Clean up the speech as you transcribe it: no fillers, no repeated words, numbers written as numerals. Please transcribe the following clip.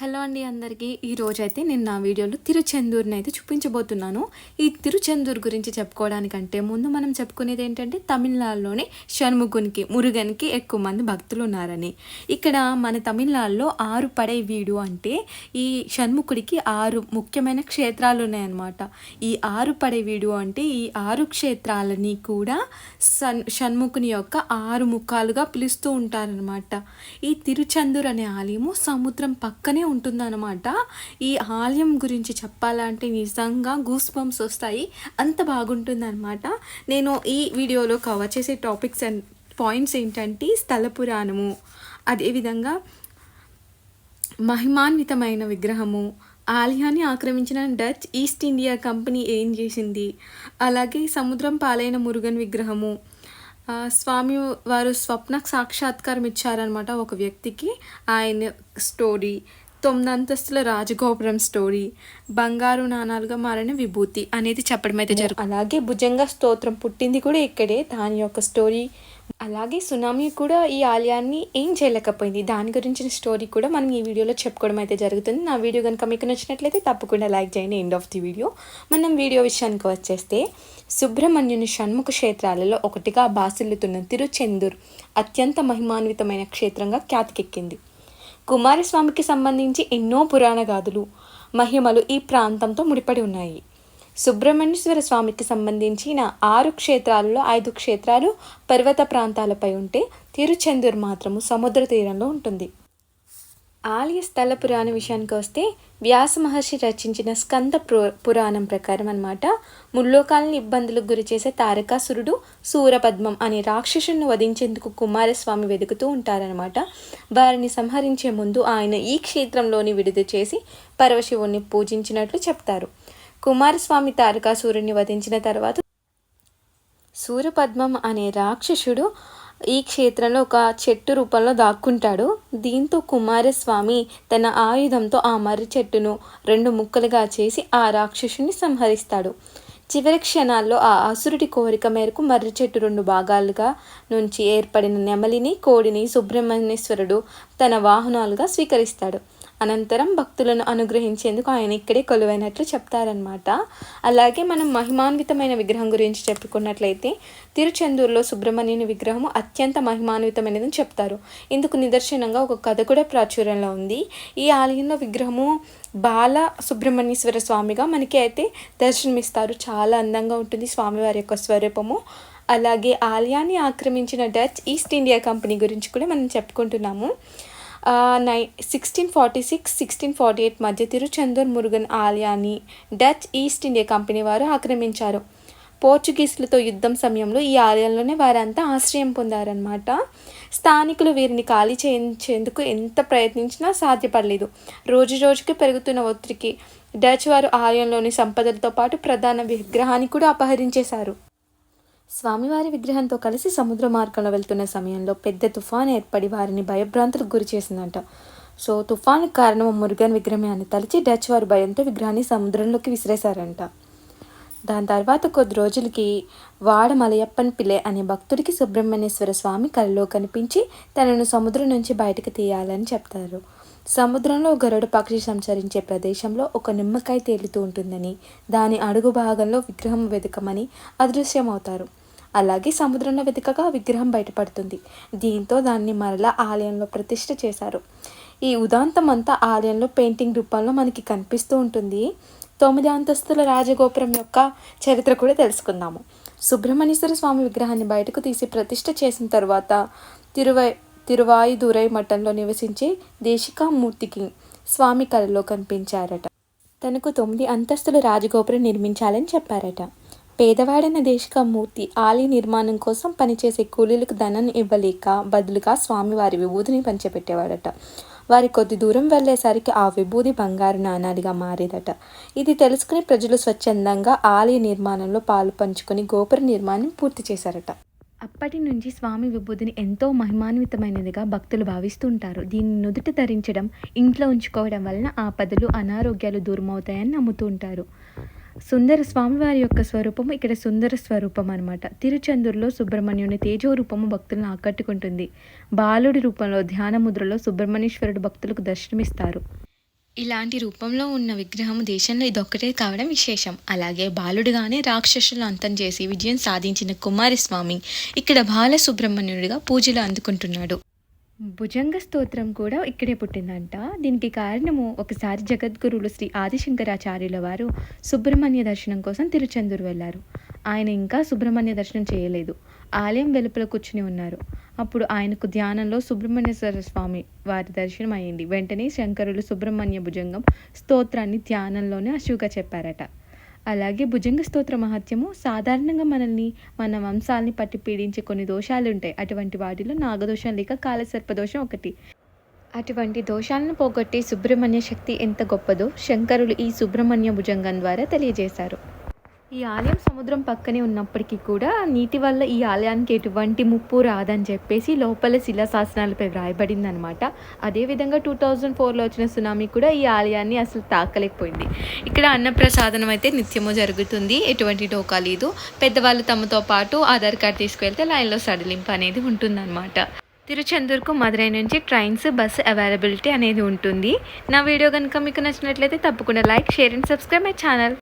Hello అండి అందరికీ. ఈరోజైతే నేను నా వీడియోలో తిరుచెందూరుని అయితే చూపించబోతున్నాను. ఈ తిరుచెందూరు గురించి చెప్పుకోవడానికంటే ముందు మనం చెప్పుకునేది ఏంటంటే తమిళనాడులోని షణ్ముఖునికి మురుగన్కి ఎక్కువ మంది భక్తులు ఉన్నారని. ఇక్కడ మన తమిళనాడులో 6 పడై వీడు అంటే ఈ షణ్ముఖుడికి 6 ముఖ్యమైన క్షేత్రాలు ఉన్నాయన్నమాట. ఈ 6 పడై వీడు అంటే ఈ 6 క్షేత్రాలని కూడా షణ్ముఖుని యొక్క 6 ముఖాలుగా పిలుస్తూ ఉంటారనమాట. ఈ తిరుచెందూరు అనే ఆలయము సముద్రం పక్కనే ఉంటుందన్నమాట. ఈ ఆలయం గురించి చెప్పాలంటే నిజంగా గూస్ బంప్స్ వస్తాయి, అంత బాగుంటుందన్నమాట. నేను ఈ వీడియోలో కవర్ చేసే టాపిక్స్ అండ్ పాయింట్స్ ఏంటంటే స్థల పురాణము, అదేవిధంగా మహిమాన్వితమైన విగ్రహము, ఆలయాన్ని ఆక్రమించిన డచ్ ఈస్ట్ ఇండియా కంపెనీ ఏం చేసింది, అలాగే సముద్రం పాలైన మురుగన్ విగ్రహము, స్వామి వారు స్వప్న సాక్షాత్కారం ఇచ్చారనమాట ఒక వ్యక్తికి, ఆయన స్టోరీ, 9 అంతస్తుల రాజగోపురం స్టోరీ, బంగారు నాణాలుగా మారిన విభూతి అనేది చెప్పడం అయితే జరుగుతుంది. అలాగే భుజంగ స్తోత్రం పుట్టింది కూడా ఇక్కడే, దాని యొక్క స్టోరీ. అలాగే సునామీ కూడా ఈ ఆలయాన్ని ఏం చేయలేకపోయింది, దాని గురించిన స్టోరీ కూడా మనం ఈ వీడియోలో చెప్పుకోవడం అయితే జరుగుతుంది. నా వీడియో కనుక మీకు నచ్చినట్లయితే తప్పకుండా లైక్ చేయండి. End of the video. మనం వీడియో విషయానికి వచ్చేస్తే సుబ్రహ్మణ్యుని షణ్ముఖ క్షేత్రాలలో ఒకటిగా బాసిల్లుతున్న తిరుచెందూర్ అత్యంత మహిమాన్వితమైన క్షేత్రంగా ఖ్యాతికెక్కింది. కుమారస్వామికి సంబంధించి ఎన్నో పురాణ గాథలు, మహిమలు ఈ ప్రాంతంతో ముడిపడి ఉన్నాయి. సుబ్రహ్మణ్యేశ్వర స్వామికి సంబంధించిన 6 క్షేత్రాలలో 5 క్షేత్రాలు పర్వత ప్రాంతాలపై ఉంటే తిరుచెందూరు మాత్రము సముద్ర తీరంలో ఉంటుంది. ఆలయ స్థల పురాణ విషయానికి వస్తే వ్యాస మహర్షి రచించిన స్కంద పురాణం ప్రకారం అనమాట, ముల్లోకాలని ఇబ్బందులకు గురి చేసే తారకాసురుడు సూరపద్మం అనే రాక్షసుని వధించేందుకు కుమారస్వామి వెతుకుతూ ఉంటారనమాట. వారిని సంహరించే ముందు ఆయన ఈ క్షేత్రంలోని విడుదల చేసి పరమశివుణ్ణి పూజించినట్లు చెప్తారు. కుమారస్వామి తారకాసురుడిని వధించిన తర్వాత సూరపద్మం అనే రాక్షసుడు ఈ క్షేత్రంలో ఒక చెట్టు రూపంలో దాక్కుంటాడు. దీంతో కుమారస్వామి తన ఆయుధంతో ఆ మర్రి చెట్టును 2 ముక్కలుగా చేసి ఆ రాక్షసుని సంహరిస్తాడు. చివరి క్షణాల్లో ఆ అసురుడి కోరిక మేరకు మర్రి చెట్టు 2 భాగాలుగా నుంచి ఏర్పడిన నెమలిని, కోడిని సుబ్రహ్మణ్యేశ్వరుడు తన వాహనాలుగా స్వీకరిస్తాడు. అనంతరం భక్తులను అనుగ్రహించేందుకు ఆయన ఇక్కడే కొలువైనట్లు చెప్తారనమాట. అలాగే మనం మహిమాన్వితమైన విగ్రహం గురించి చెప్పుకున్నట్లయితే తిరుచెందూరులో సుబ్రహ్మణ్యుని విగ్రహము అత్యంత మహిమాన్వితమైనదని చెప్తారు. ఇందుకు నిదర్శనంగా ఒక కథ కూడా ప్రాచుర్యంలో ఉంది. ఈ ఆలయంలో విగ్రహము బాల సుబ్రహ్మణ్యేశ్వర స్వామిగా మనకి అయితే దర్శనమిస్తారు. చాలా అందంగా ఉంటుంది స్వామివారి యొక్క స్వరూపము. అలాగే ఆలయాన్ని ఆక్రమించిన డచ్ ఈస్ట్ ఇండియా కంపెనీ గురించి కూడా మనం చెప్పుకుంటున్నాము. 1646-1648 మధ్య తిరుచెందూర్ మురుగన్ ఆలయాన్ని డచ్ ఈస్ట్ ఇండియా కంపెనీ వారు ఆక్రమించారు. పోర్చుగీసులతో యుద్ధం సమయంలో ఈ ఆలయంలోనే వారంతా ఆశ్రయం పొందారన్నమాట. స్థానికులు వీరిని ఖాళీ చేయించేందుకు ఎంత ప్రయత్నించినా సాధ్యపడలేదు. రోజు రోజుకి పెరుగుతున్న ఒత్తిడికి డచ్ వారు ఆలయంలోని సంపదలతో పాటు ప్రధాన విగ్రహాన్ని కూడా అపహరించేశారు. స్వామివారి విగ్రహంతో కలిసి సముద్ర మార్గంలో వెళ్తున్న సమయంలో పెద్ద తుఫాను ఏర్పడి వారిని భయభ్రాంతులకు గురి చేసిందంట. సో తుఫానుకు కారణం మురుగన్ విగ్రహమే అని తలిచి డచ్ వారు భయంతో విగ్రహాన్ని సముద్రంలోకి విసిరేశారంట. దాని తర్వాత కొద్ది రోజులకి వాడ మలయప్పన్ పిల్లే అనే భక్తుడికి సుబ్రహ్మణ్యేశ్వర స్వామి కలలో కనిపించి తనను సముద్రం నుంచి బయటకు తీయాలని చెప్తారు. సముద్రంలో గరుడ పక్షి సంచరించే ప్రదేశంలో ఒక నిమ్మకాయ తేలుతూ ఉంటుందని, దాని అడుగు భాగంలో విగ్రహం వెతకమని అదృశ్యమవుతారు. అలాగే సముద్రంలో వెతకగా విగ్రహం బయటపడుతుంది. దీంతో దాన్ని మరలా ఆలయంలో ప్రతిష్ఠ చేశారు. ఈ ఉదాంతం అంతా ఆలయంలో పెయింటింగ్ రూపంలో మనకి కనిపిస్తూ ఉంటుంది. 9 అంతస్తుల రాజగోపురం యొక్క చరిత్ర కూడా తెలుసుకుందాము. సుబ్రహ్మణ్యేశ్వర స్వామి విగ్రహాన్ని బయటకు తీసి ప్రతిష్ఠ చేసిన తర్వాత తిరువాయుదురై మఠంలో నివసించే దేశికామూర్తికి స్వామి కలలో కనిపించారట. తనకు 9 అంతస్తుల రాజగోపురం నిర్మించాలని చెప్పారట. పేదవాడైన దేశికామూర్తి ఆలయ నిర్మాణం కోసం పనిచేసే కూలీలకు ధనాన్ని ఇవ్వలేక బదులుగా స్వామివారి విభూతిని పంచిపెట్టేవాడట. వారి కొద్ది దూరం వెళ్ళేసరికి ఆ విభూది బంగారు నాణాలుగా మారేదట. ఇది తెలుసుకుని ప్రజలు స్వచ్ఛందంగా ఆలయ నిర్మాణంలో పాలు పంచుకొని గోపుర నిర్మాణం పూర్తి చేశారట. అప్పటి నుంచి స్వామి విభూతిని ఎంతో మహిమాన్వితమైనదిగా భక్తులు భావిస్తుంటారు. దీన్ని నుదుట ధరించడం, ఇంట్లో ఉంచుకోవడం వలన ఆపదలు, అనారోగ్యాలు దూరమవుతాయని నమ్ముతూ ఉంటారు. సుందర స్వామివారి యొక్క స్వరూపము ఇక్కడ సుందర స్వరూపం అనమాట. తిరుచెందూరులో సుబ్రహ్మణ్యుని తేజో రూపము భక్తులను ఆకట్టుకుంటుంది. బాలుడి రూపంలో ధ్యాన ముద్రలో సుబ్రహ్మణ్యేశ్వరుడు భక్తులకు దర్శనమిస్తారు. ఇలాంటి రూపంలో ఉన్న విగ్రహం దేశంలో ఇదొక్కటే కావడం విశేషం. అలాగే బాలుడుగానే రాక్షసులను అంతం చేసి విజయం సాధించిన కుమారస్వామి ఇక్కడ బాలసుబ్రహ్మణ్యుడిగా పూజలు అందుకుంటున్నాడు. భుజంగ స్తోత్రం కూడా ఇక్కడే పుట్టిందంట. దీనికి కారణము ఒకసారి జగద్గురువులు శ్రీ ఆదిశంకరాచార్యుల వారు సుబ్రహ్మణ్య దర్శనం కోసం తిరుచెందూరు వెళ్ళారు. ఆయన ఇంకా సుబ్రహ్మణ్య దర్శనం చేయలేదు. ఆలయం వెలుపల కూర్చుని ఉన్నారు. అప్పుడు ఆయనకు ధ్యానంలో సుబ్రహ్మణ్యేశ్వర స్వామి వారి దర్శనం అయ్యింది. వెంటనే శంకరులు సుబ్రహ్మణ్య భుజంగం స్తోత్రాన్ని ధ్యానంలోనే అశువుగా చెప్పారట. అలాగే భుజంగ స్తోత్ర మహత్యము సాధారణంగా మనల్ని మన వంశాలని పట్టి పీడించే కొన్ని దోషాలు ఉంటాయి. అటువంటి వాటిలో నాగదోషం లేక కాలసర్పదోషం ఒకటి. అటువంటి దోషాలను పోగొట్టే సుబ్రహ్మణ్య శక్తి ఎంత గొప్పదో శంకరులు ఈ సుబ్రహ్మణ్య భుజంగం ద్వారా తెలియజేశారు. ఈ ఆలయం సముద్రం పక్కనే ఉన్నప్పటికీ కూడా నీటి వల్ల ఈ ఆలయానికి ఎటువంటి ముప్పు రాదని చెప్పేసి లోపల శిలాశాసనాలపై వ్రాయబడిందనమాట. అదేవిధంగా 2004లో వచ్చిన సునామీ కూడా ఈ ఆలయాన్ని అసలు తాకలేకపోయింది. ఇక్కడ అన్నప్రసాదనం అయితే నిత్యము జరుగుతుంది. ఎటువంటి డోకా లేదు. పెద్దవాళ్ళు తమతో పాటు ఆధార్ కార్డు తీసుకువెళ్తే లైన్లో సడలింపు అనేది ఉంటుందన్నమాట. తిరుచెందూరుకు మదురై నుంచి ట్రైన్స్, బస్సు అవైలబిలిటీ అనేది ఉంటుంది. నా వీడియో కనుక మీకు నచ్చినట్లయితే తప్పకుండా like, share and subscribe my channel.